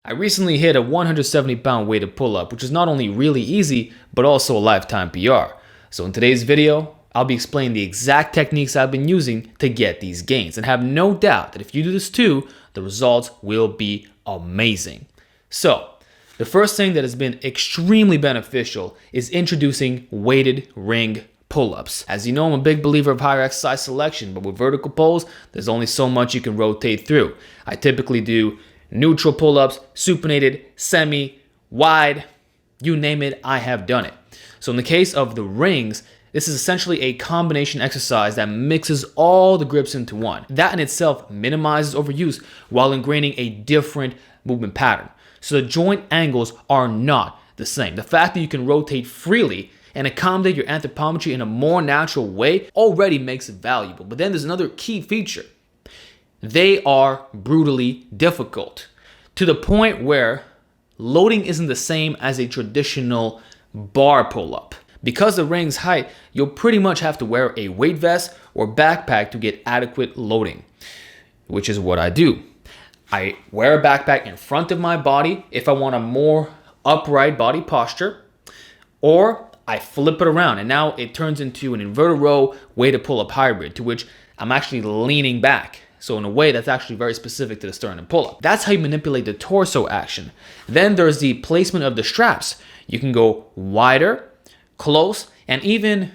I recently hit a 170-pound weighted pull-up, which is not only really easy, but also a lifetime PR. So in today's video, I'll be explaining the exact techniques I've been using to get these gains, and have no doubt that if you do this too, the results will be amazing. So, the first thing that has been extremely beneficial is introducing weighted ring pull-ups. As you know, I'm a big believer of higher exercise selection, but with vertical pulls, there's only so much you can rotate through. I typically do neutral pull-ups, supinated, semi, wide, you name it, I have done it. So in the case of the rings, this is essentially a combination exercise that mixes all the grips into one. That in itself minimizes overuse while ingraining a different movement pattern. So the joint angles are not the same. The fact that you can rotate freely and accommodate your anthropometry in a more natural way already makes it valuable. But then there's another key feature. They are brutally difficult, to the point where loading isn't the same as a traditional bar pull-up. Because the ring's height, you'll pretty much have to wear a weight vest or backpack to get adequate loading, which is what I do. I wear a backpack in front of my body if I want a more upright body posture, or I flip it around and now it turns into an inverted row weighted pull-up hybrid, to which I'm actually leaning back. So in a way that's actually very specific to the sternum pull-up. That's how you manipulate the torso action. Then there's the placement of the straps. You can go wider, close, and even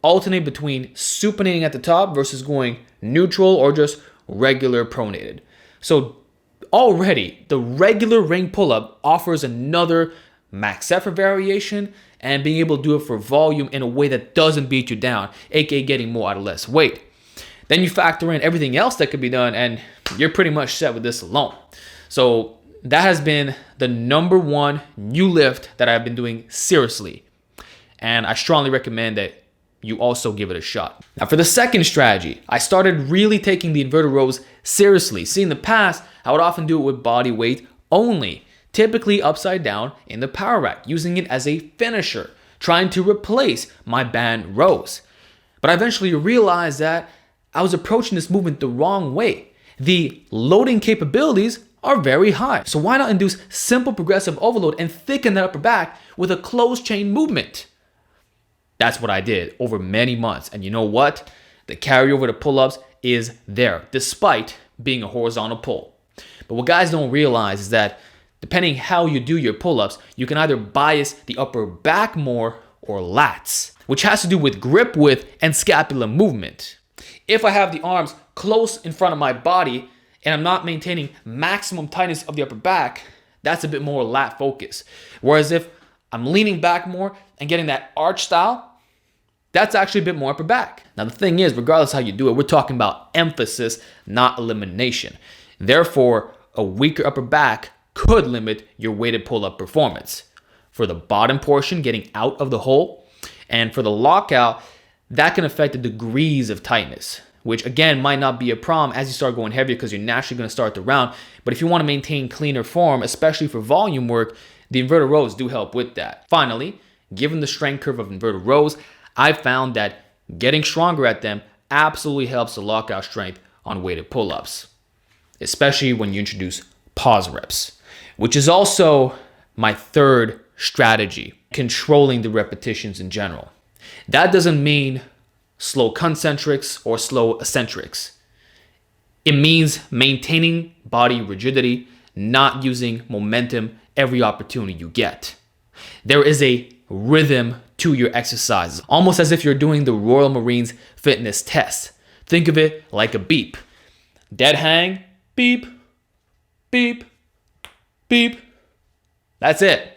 alternate between supinating at the top versus going neutral or just regular pronated. So already the regular ring pull-up offers another max effort variation and being able to do it for volume in a way that doesn't beat you down, aka getting more out of less weight. Then you factor in everything else that could be done and you're pretty much set with this alone. So that has been the number one new lift that I've been doing seriously. And I strongly recommend that you also give it a shot. Now for the second strategy, I started really taking the inverted rows seriously. See, in the past, I would often do it with body weight only, typically upside down in the power rack, using it as a finisher, trying to replace my band rows. But I eventually realized that I was approaching this movement the wrong way. The loading capabilities are very high. So why not induce simple progressive overload and thicken that upper back with a closed chain movement? That's what I did over many months. And you know what? The carryover to pull-ups is there, despite being a horizontal pull. But what guys don't realize is that depending how you do your pull-ups, you can either bias the upper back more or lats, which has to do with grip width and scapular movement. If I have the arms close in front of my body and I'm not maintaining maximum tightness of the upper back, that's a bit more lat focus. Whereas if I'm leaning back more and getting that arch style, that's actually a bit more upper back. Now the thing is, regardless how you do it, we're talking about emphasis, not elimination. Therefore, a weaker upper back could limit your weighted pull-up performance. For the bottom portion, getting out of the hole, and for the lockout, that can affect the degrees of tightness, which again might not be a problem as you start going heavier because you're naturally going to start the round. But if you want to maintain cleaner form, especially for volume work, the inverted rows do help with that. Finally, given the strength curve of inverted rows, I've found that getting stronger at them absolutely helps the lockout strength on weighted pull-ups, especially when you introduce pause reps, which is also my third strategy, controlling the repetitions in general. That doesn't mean slow concentrics or slow eccentrics. It means maintaining body rigidity, not using momentum every opportunity you get. There is a rhythm to your exercises, almost as if you're doing the Royal Marines fitness test. Think of it like a beep. Dead hang, beep, beep, beep. That's it.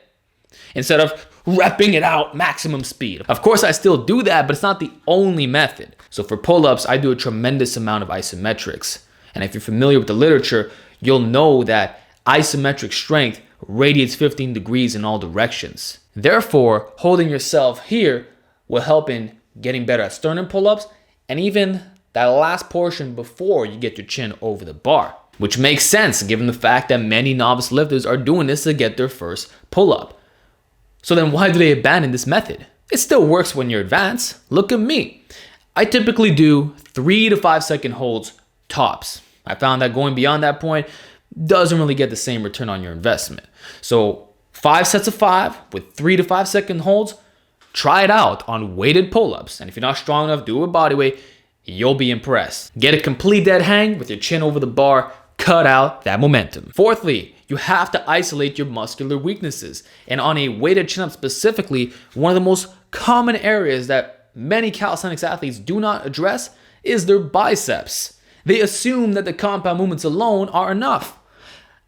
Instead of repping it out maximum speed. Of course, I still do that, but it's not the only method. So for pull-ups, I do a tremendous amount of isometrics. And if you're familiar with the literature, you'll know that isometric strength radiates 15 degrees in all directions. Therefore, holding yourself here will help in getting better at sternum pull-ups and even that last portion before you get your chin over the bar, which makes sense given the fact that many novice lifters are doing this to get their first pull-up. So then why do they abandon this method? It still works when you're advanced. Look at me. I typically do 3 to 5 second holds tops. I found that going beyond that point doesn't really get the same return on your investment. So 5 sets of 5 with 3 to 5 second holds, try it out on weighted pull-ups. And if you're not strong enough, do it with body weight. You'll be impressed. Get a complete dead hang with your chin over the bar, cut out that momentum. Fourthly, you have to isolate your muscular weaknesses. And on a weighted chin-up specifically, one of the most common areas that many calisthenics athletes do not address is their biceps. They assume that the compound movements alone are enough.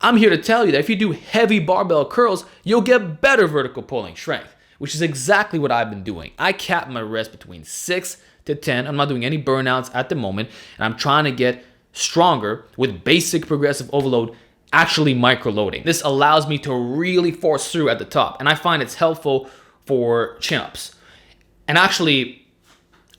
I'm here to tell you that if you do heavy barbell curls, you'll get better vertical pulling strength, which is exactly what I've been doing. I cap my rest between 6 to 10. I'm not doing any burnouts at the moment, and I'm trying to get stronger with basic progressive overload, actually microloading. This allows me to really force through at the top, and I find it's helpful for chin-ups. And actually,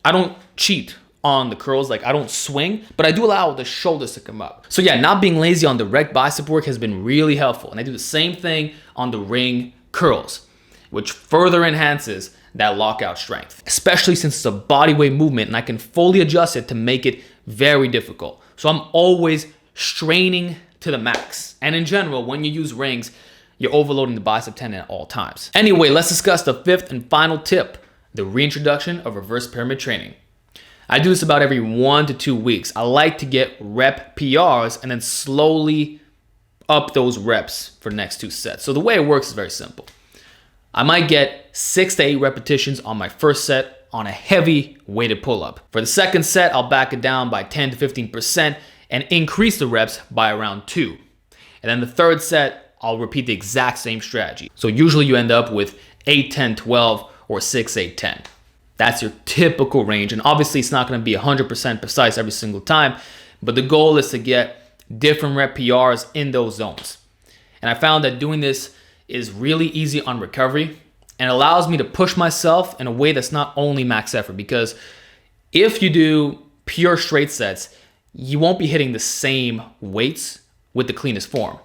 I don't cheat on the curls, like I don't swing, but I do allow the shoulders to come up. So yeah, not being lazy on direct bicep work has been really helpful, and I do the same thing on the ring curls, which further enhances that lockout strength, especially since it's a body weight movement and I can fully adjust it to make it very difficult. So I'm always straining to the max. And in general, when you use rings, you're overloading the bicep tendon at all times. Anyway, let's discuss the 5th and final tip, the reintroduction of reverse pyramid training. I do this about every 1 to 2 weeks. I like to get rep PRs and then slowly up those reps for the next 2 sets. So the way it works is very simple. I might get 6 to 8 repetitions on my first set on a heavy weighted pull-up. For the second set, I'll back it down by 10 to 15% and increase the reps by around 2. And then the third set, I'll repeat the exact same strategy. So usually you end up with 8, 10, 12, or 6, 8, 10. That's your typical range. And obviously it's not gonna be 100% precise every single time, but the goal is to get different rep PRs in those zones. And I found that doing this is really easy on recovery and allows me to push myself in a way that's not only max effort, because if you do pure straight sets, you won't be hitting the same weights with the cleanest form.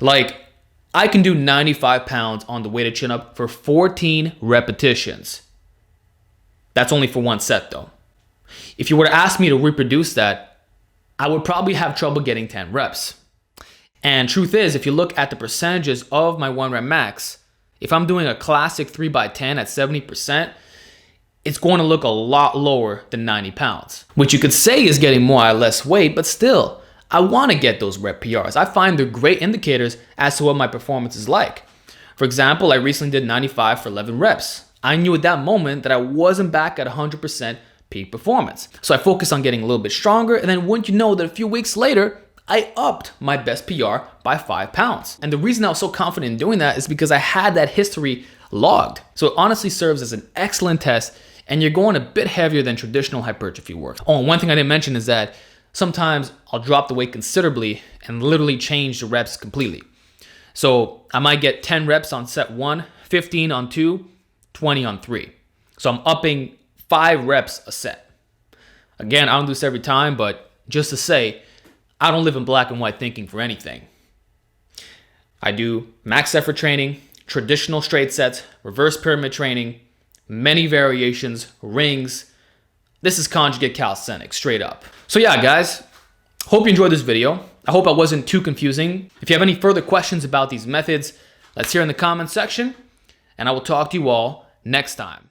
Like I can do 95 pounds on the weighted chin up for 14 repetitions. That's only for 1 set though. If you were to ask me to reproduce that, I would probably have trouble getting 10 reps. And truth is, if you look at the percentages of my 1 rep max, if I'm doing a classic 3x10 at 70%, it's going to look a lot lower than 90 pounds, which you could say is getting more or less weight, but still, I want to get those rep PRs. I find they're great indicators as to what my performance is like. For example, I recently did 95 for 11 reps. I knew at that moment that I wasn't back at 100% peak performance. So I focused on getting a little bit stronger, and then wouldn't you know that a few weeks later, I upped my best PR by 5 pounds. And the reason I was so confident in doing that is because I had that history logged. So it honestly serves as an excellent test, and you're going a bit heavier than traditional hypertrophy work. Oh, and one thing I didn't mention is that sometimes I'll drop the weight considerably and literally change the reps completely. So I might get 10 reps on set 1, 15 on 2, 20 on 3. So I'm upping 5 reps a set. Again, I don't do this every time, but just to say, I don't live in black and white thinking for anything. I do max effort training, traditional straight sets, reverse pyramid training, many variations, rings. This is conjugate calisthenics, straight up. So yeah, guys, hope you enjoyed this video. I hope I wasn't too confusing. If you have any further questions about these methods, let's hear in the comments section, and I will talk to you all next time.